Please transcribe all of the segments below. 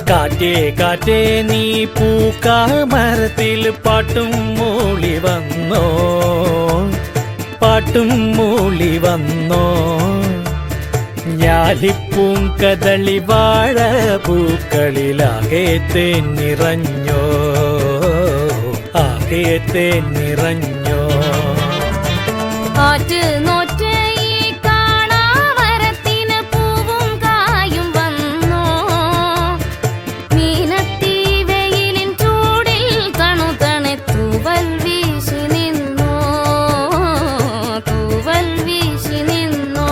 കാറ്റേ കാറ്റേ നീ പൂക്കാമരത്തിൽ പാട്ടും മൂളി വന്നോ, പാട്ടും മൂളി വന്നോ. ഞാലിപ്പൂം കദളി വാഴ പൂക്കളിലാകെ തേൻ നിറഞ്ഞോ, ആകെ തേൻ നിറഞ്ഞോ. കാറ്റ് നോറ്റ് ഈ കാണാവരത്തിന് പൂവും കായും വന്നോ. മീനത്തി വെയിലിൻ ചൂടിൽ കണുതണെ തൂവൽ വീശി നിന്നോ, തൂവൽ വീശി നിന്നോ.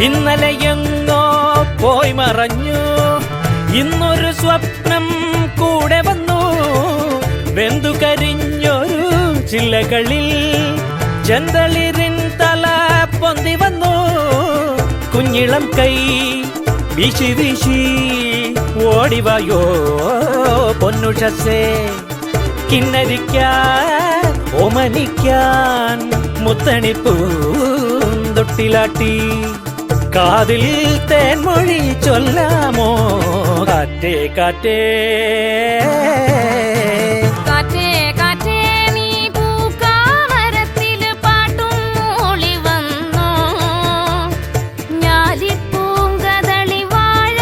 ഇന്നലെ എങ്ങോ പോയി മറഞ്ഞു, ഇന്നൊരു സ്വപ്നം കൂടെ വന്നു. വെന്തു കരിഞ്ഞൊരു ചില്ലകളിൽ ചെന്തളിരിൻ തല പൊന്തി വന്നു. കുഞ്ഞിളം കൈ വീശി വീശി ഓടിവായോ പൊന്നുഷസേ. കിന്നരിക്കാൻ ഓമനിക്കാൻ മുത്തണിപ്പൂന്തൊട്ടിലാട്ടി. കാതിൽ തേൻമൊഴി ചൊല്ലാമോ കാറ്റേ കാറ്റേ. കാറ്റേ കാറ്റേ നീ പൂക്കാമരത്തിൽ പാട്ടും മൂളി വന്നോ. ഞാലിപ്പൂം കദളി വാഴ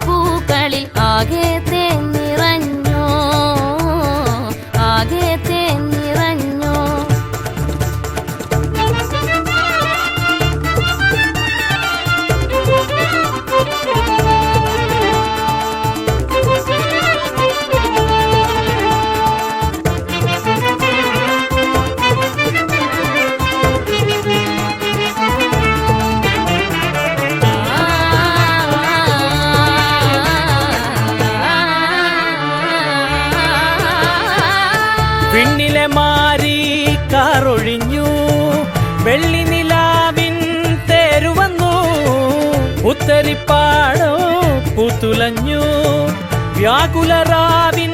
പൂക്കളിൽ ആകെ തേൻ നിറഞ്ഞോ, ആകെ തേൻ നിറഞ്ഞോ. വിണ്ണിലെ മാരി കാറൊഴിഞ്ഞു, വെള്ളി നിലാവിൻ തേരുവന്നു. ഉത്തരിപ്പാടോ പൂത്തുലഞ്ഞു, വ്യാകുലരാവിൻ